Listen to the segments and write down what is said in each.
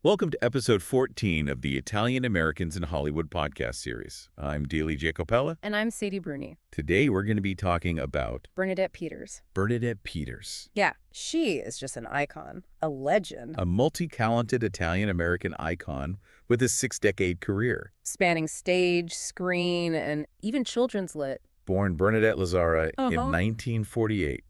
Welcome to episode 14 of the Italian Americans in Hollywood podcast series. I'm Daley Giacopella. And I'm Sadie Bruni. Today we're going to be talking about Bernadette Peters. Bernadette Peters. Yeah, she is just an icon, a legend. A multi-talented Italian-American icon with a 6-decade career. Spanning stage, screen, and even children's lit. Born Bernadette Lazzara in 1948,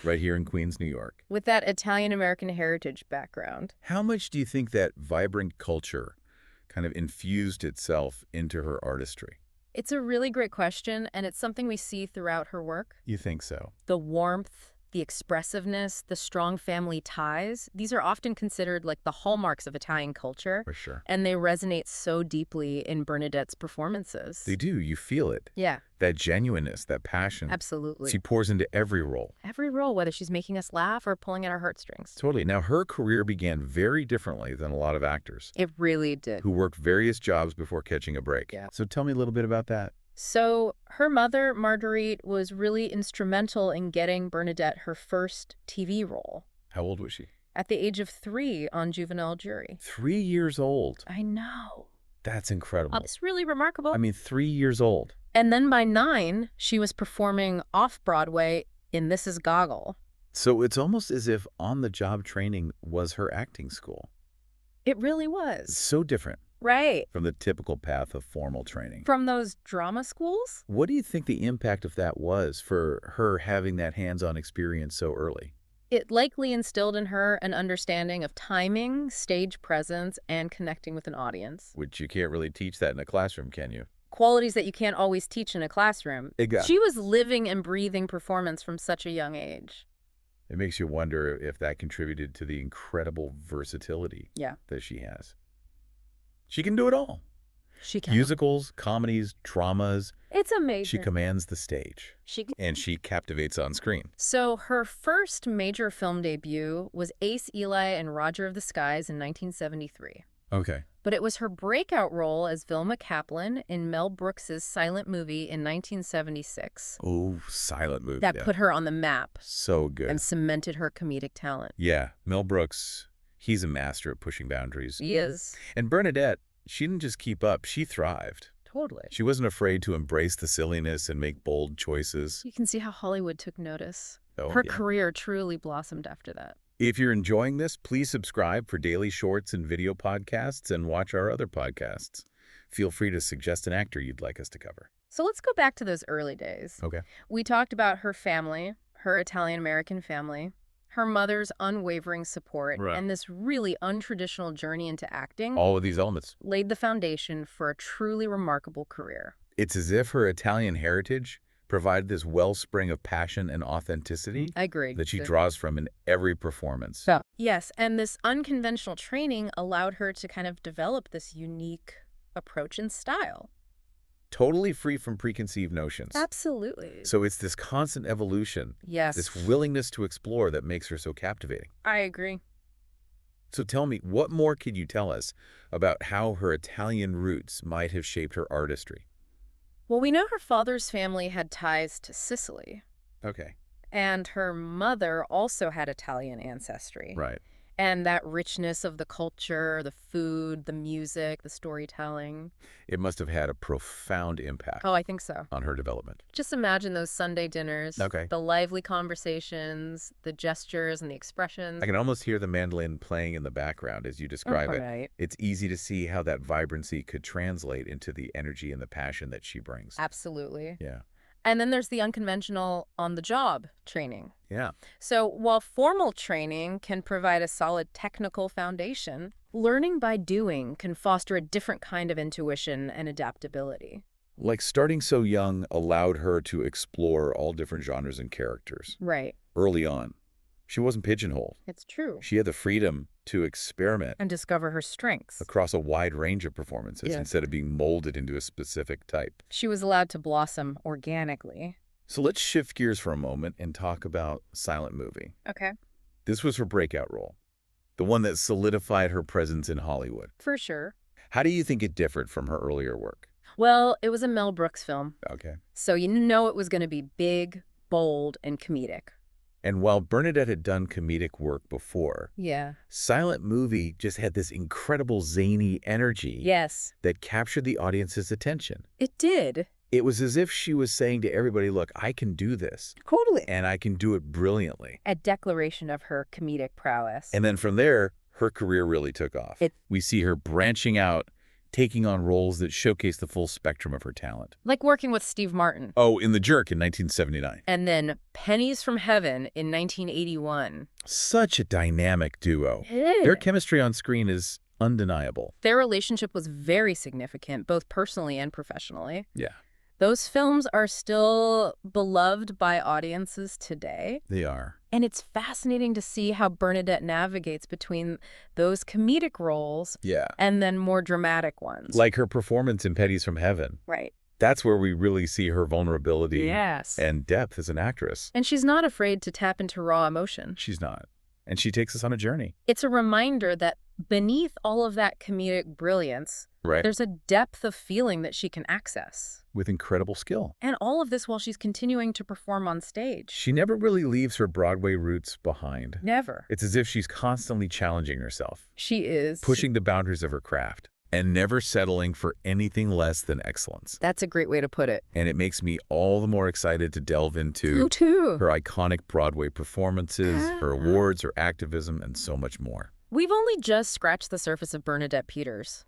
right here in Queens, New York. With that Italian-American heritage background. How much do you think that vibrant culture kind of infused itself into her artistry? It's a really great question, and it's something we see throughout her work. You think so? The warmth, the expressiveness, the strong family ties, these are often considered like the hallmarks of Italian culture. For sure. And they resonate so deeply in Bernadette's performances. They do. You feel it. Yeah. That genuineness, that passion. Absolutely. She pours into every role. Every role, whether she's making us laugh or pulling at our heartstrings. Totally. Now, her career began very differently than a lot of actors. It really did. Who worked various jobs before catching a break. Yeah. So tell me a little bit about that. So her mother, Marguerite, was really instrumental in getting Bernadette her first TV role. How old was she? At the age of 3 on Juvenile Jury. 3 years old. I know. That's incredible. It's really remarkable. 3 years old. And then by 9, she was performing off-Broadway in This Is Goggle. So it's almost as if on-the-job training was her acting school. It really was. So different. Right. From the typical path of formal training. From those drama schools? What do you think the impact of that was for her having that hands-on experience so early? It likely instilled in her an understanding of timing, stage presence, and connecting with an audience. Which you can't really teach that in a classroom, can you? Qualities that you can't always teach in a classroom. Exactly. She was living and breathing performance from such a young age. It makes you wonder if that contributed to the incredible versatility that she has. She can do it all. She can. Musicals, comedies, dramas. It's amazing. She commands the stage. And she captivates on screen. So her first major film debut was Ace, Eli, and Roger of the Skies in 1973. Okay. But it was her breakout role as Vilma Kaplan in Mel Brooks's silent movie in 1976. Oh, silent movie. That put her on the map. So good. And cemented her comedic talent. Yeah, Mel Brooks, he's a master at pushing boundaries. He is. And Bernadette, she didn't just keep up, she thrived. Totally. She wasn't afraid to embrace the silliness and make bold choices. You can see how Hollywood took notice. Oh, her career truly blossomed after that. If you're enjoying this, please subscribe for daily shorts and video podcasts and watch our other podcasts. Feel free to suggest an actor you'd like us to cover. So let's go back to those early days. Okay. We talked about her family, her Italian-American family, her mother's unwavering support, and this really untraditional journey into acting. All of these elements laid the foundation for a truly remarkable career. It's as if her Italian heritage provided this wellspring of passion and authenticity. I agree. That she draws from in every performance. Yes, and this unconventional training allowed her to kind of develop this unique approach and style. Totally free from preconceived notions. Absolutely. So it's this constant evolution. Yes. This willingness to explore that makes her so captivating. I agree. So tell me, what more could you tell us about how her Italian roots might have shaped her artistry? Well, we know her father's family had ties to Sicily. Okay. And her mother also had Italian ancestry. Right. And that richness of the culture, the food, the music, the storytelling. It must have had a profound impact. Oh, I think so. On her development. Just imagine those Sunday dinners. Okay. The lively conversations, the gestures and the expressions. I can almost hear the mandolin playing in the background as you describe it. Right. It's easy to see how that vibrancy could translate into the energy and the passion that she brings. Absolutely. Yeah. And then there's the unconventional on-the-job training. Yeah. So while formal training can provide a solid technical foundation, learning by doing can foster a different kind of intuition and adaptability. Like starting so young allowed her to explore all different genres and characters. Right. Early on. She wasn't pigeonholed. It's true. She had the freedom to experiment. And discover her strengths. Across a wide range of performances instead of being molded into a specific type. She was allowed to blossom organically. So let's shift gears for a moment and talk about silent movie. Okay. This was her breakout role. The one that solidified her presence in Hollywood. For sure. How do you think it differed from her earlier work? Well, it was a Mel Brooks film. Okay. So you know it was going to be big, bold, and comedic. And while Bernadette had done comedic work before, Yeah. silent movie just had this incredible zany energy Yes. that captured the audience's attention. It did. It was as if she was saying to everybody, look, I can do this. Totally. And I can do it brilliantly. A declaration of her comedic prowess. And then from there, her career really took off. We see her branching out, taking on roles that showcase the full spectrum of her talent. Like working with Steve Martin. Oh, in The Jerk in 1979. And then Pennies from Heaven in 1981. Such a dynamic duo. Their chemistry on screen is undeniable. Their relationship was very significant, both personally and professionally. Yeah. Those films are still beloved by audiences today. They are. And it's fascinating to see how Bernadette navigates between those comedic roles and then more dramatic ones. Like her performance in Pennies from Heaven. Right. That's where we really see her vulnerability and depth as an actress. And she's not afraid to tap into raw emotion. She's not. And she takes us on a journey. It's a reminder that beneath all of that comedic brilliance, there's a depth of feeling that she can access. With incredible skill. And all of this while she's continuing to perform on stage. She never really leaves her Broadway roots behind. Never. It's as if she's constantly challenging herself. She is. Pushing the boundaries of her craft. And never settling for anything less than excellence. That's a great way to put it. And it makes me all the more excited to delve into her iconic Broadway performances, her awards, her activism, and so much more. We've only just scratched the surface of Bernadette Peters.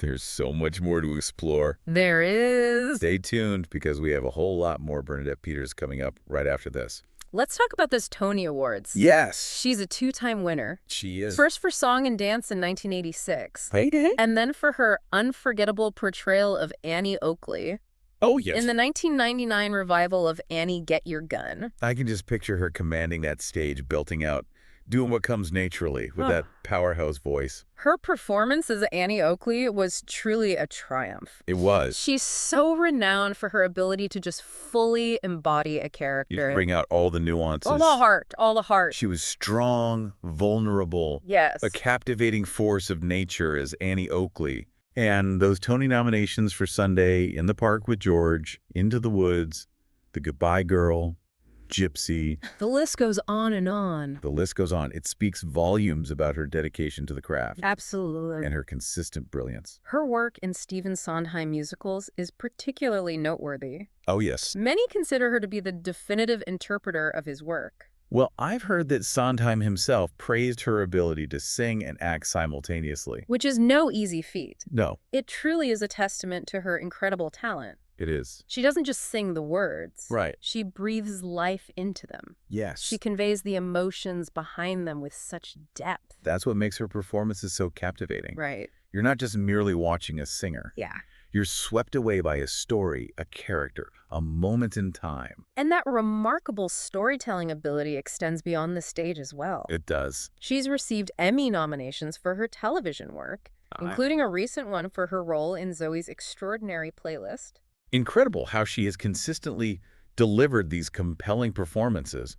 There's so much more to explore. There is. Stay tuned because we have a whole lot more Bernadette Peters coming up right after this. Let's talk about those Tony Awards. Yes. She's a two-time winner. She is. First for Song and Dance in 1986. Right. And then for her unforgettable portrayal of Annie Oakley. Oh, yes. In the 1999 revival of Annie Get Your Gun. I can just picture her commanding that stage, belting out, doing what comes naturally with that powerhouse voice. Her performance as Annie Oakley was truly a triumph. It was. She's so renowned for her ability to just fully embody a character. You bring out all the nuances. All the heart, all the heart. She was strong, vulnerable. Yes. A captivating force of nature as Annie Oakley. And those Tony nominations for Sunday, In the Park with George, Into the Woods, The Goodbye Girl, Gypsy. The list goes on and on. The list goes on. It speaks volumes about her dedication to the craft. Absolutely. And her consistent brilliance. Her work in Stephen Sondheim musicals is particularly noteworthy. Oh, yes. Many consider her to be the definitive interpreter of his work. Well, I've heard that Sondheim himself praised her ability to sing and act simultaneously. Which is no easy feat. No. It truly is a testament to her incredible talent. It is. She doesn't just sing the words. Right. She breathes life into them. Yes. She conveys the emotions behind them with such depth. That's what makes her performances so captivating. Right. You're not just merely watching a singer. Yeah. You're swept away by a story, a character, a moment in time. And that remarkable storytelling ability extends beyond the stage as well. It does. She's received Emmy nominations for her television work, including a recent one for her role in Zoe's Extraordinary Playlist. Incredible how she has consistently delivered these compelling performances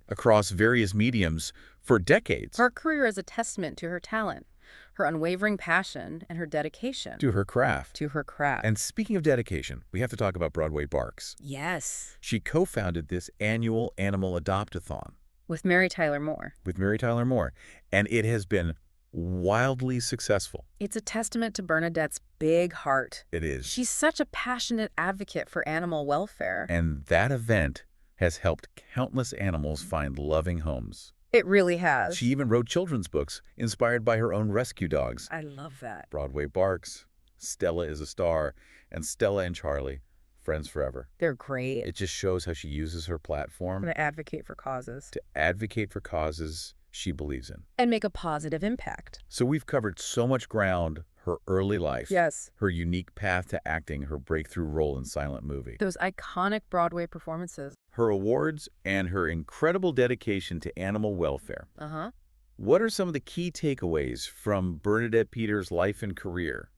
across various mediums for decades. Her career is a testament to her talent, her unwavering passion, and her dedication. To her craft. To her craft. And speaking of dedication, we have to talk about Broadway Barks. Yes. She co-founded this annual animal adopt-a-thon. With Mary Tyler Moore. With Mary Tyler Moore. And it has been wildly successful. It's a testament to Bernadette's big heart. It is. She's such a passionate advocate for animal welfare. And that event has helped countless animals find loving homes. It really has. She even wrote children's books inspired by her own rescue dogs. I love that. Broadway Barks, Stella is a Star, and Stella and Charlie, Friends Forever. They're great. It just shows how she uses her platform to advocate for causes. To advocate for causes she believes in. And make a positive impact. So we've covered so much ground. Her early life. Yes. Her unique path to acting, her breakthrough role in silent movie. Those iconic Broadway performances. Her awards and her incredible dedication to animal welfare. Uh-huh. What are some of the key takeaways from Bernadette Peters' life and career?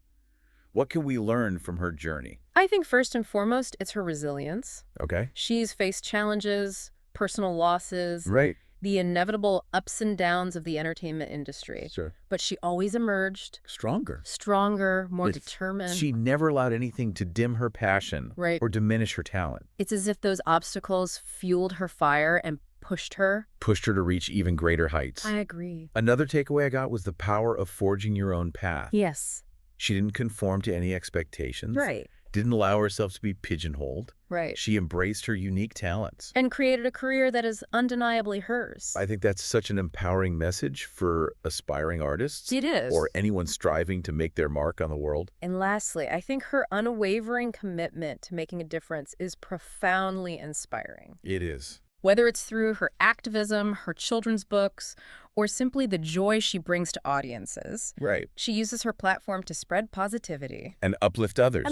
What can we learn from her journey? I think first and foremost, it's her resilience. Okay. She's faced challenges, personal losses. Right. The inevitable ups and downs of the entertainment industry. Sure. But she always emerged stronger, more determined. She never allowed anything to dim her passion or diminish her talent. It's as if those obstacles fueled her fire and pushed her. Pushed her to reach even greater heights. I agree. Another takeaway I got was the power of forging your own path. Yes. She didn't conform to any expectations. Right. Didn't allow herself to be pigeonholed. Right. She embraced her unique talents. And created a career that is undeniably hers. I think that's such an empowering message for aspiring artists. It is. Or anyone striving to make their mark on the world. And lastly, I think her unwavering commitment to making a difference is profoundly inspiring. It is. Whether it's through her activism, her children's books, or simply the joy she brings to audiences. Right. She uses her platform to spread positivity. And uplift others.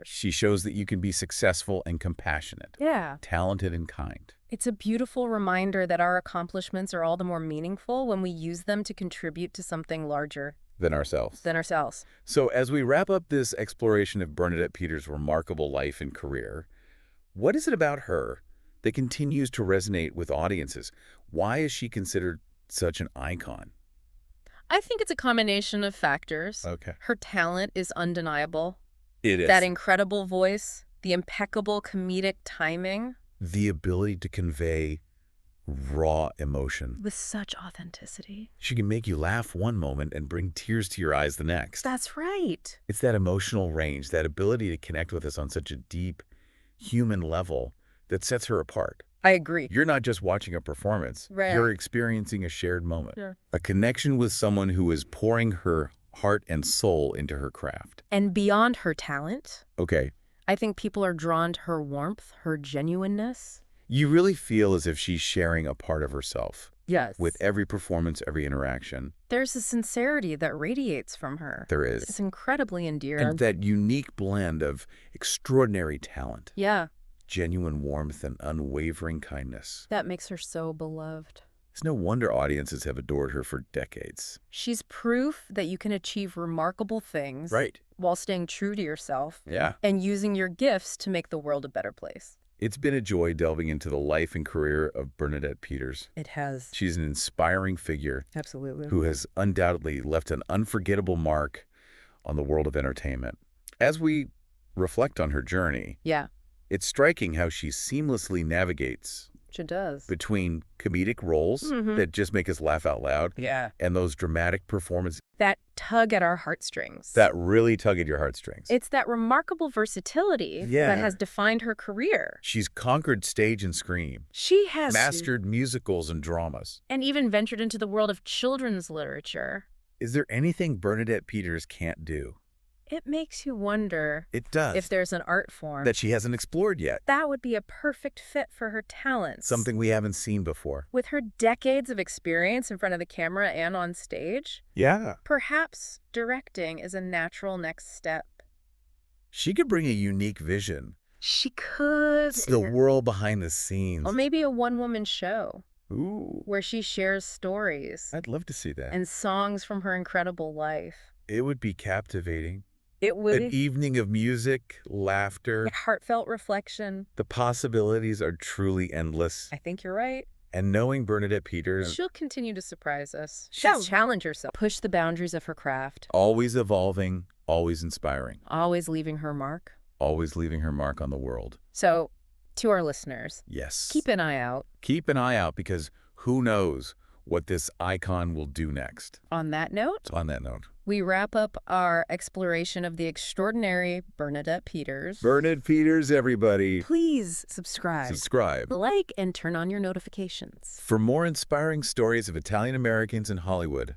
She shows that you can be successful and compassionate. Yeah. Talented and kind. It's a beautiful reminder that our accomplishments are all the more meaningful when we use them to contribute to something larger Than ourselves. So as we wrap up this exploration of Bernadette Peters' remarkable life and career, what is it about her that continues to resonate with audiences? Why is she considered such an icon? I think it's a combination of factors. Okay. Her talent is undeniable. It is. That incredible voice, the impeccable comedic timing. The ability to convey raw emotion. With such authenticity. She can make you laugh one moment and bring tears to your eyes the next. That's right. It's that emotional range, that ability to connect with us on such a deep human level that sets her apart. I agree. You're not just watching a performance. Right. You're experiencing a shared moment. Sure. A connection with someone who is pouring her heart and soul into her craft. And beyond her talent, Okay. I think people are drawn to her warmth, her genuineness. You really feel as if she's sharing a part of herself. Yes. With every performance, every interaction. There's a sincerity that radiates from her. There is. It's incredibly endearing. And that unique blend of extraordinary talent. Yeah. Genuine warmth and unwavering kindness. That makes her so beloved. It's no wonder audiences have adored her for decades. She's proof that you can achieve remarkable things. Right. While staying true to yourself. Yeah. And using your gifts to make the world a better place. It's been a joy delving into the life and career of Bernadette Peters. It has. She's an inspiring figure. Absolutely. Who has undoubtedly left an unforgettable mark on the world of entertainment. As we reflect on her journey, yeah, it's striking how she seamlessly navigates she does. between comedic roles that just make us laugh out loud and those dramatic performances that tug at our heartstrings. that really tug at your heartstrings. It's that remarkable versatility that has defined her career. She's conquered stage and screen. She has mastered musicals and dramas. And even ventured into the world of children's literature. Is there anything Bernadette Peters can't do? It makes you wonder It does. if there's an art form that she hasn't explored yet. that would be a perfect fit for her talents. Something we haven't seen before. With her decades of experience in front of the camera and on stage, Yeah. perhaps directing is a natural next step. She could bring a unique vision. She could. It's the world behind the scenes. Or maybe a one-woman show. Ooh. Where she shares stories. I'd love to see that. And songs from her incredible life. It would be captivating. It would. An evening of music, laughter. Heartfelt reflection. The possibilities are truly endless. I think you're right. And knowing Bernadette Peters. She'll continue to surprise us. She'll challenge herself. Push the boundaries of her craft. Always evolving, always inspiring. Always leaving her mark. Always leaving her mark on the world. So, to our listeners. Yes. Keep an eye out. Keep an eye out because who knows what this icon will do next. On that note, we wrap up our exploration of the extraordinary Bernadette Peters. Bernadette Peters, everybody. Please subscribe, like, and turn on your notifications. For more inspiring stories of Italian Americans in Hollywood,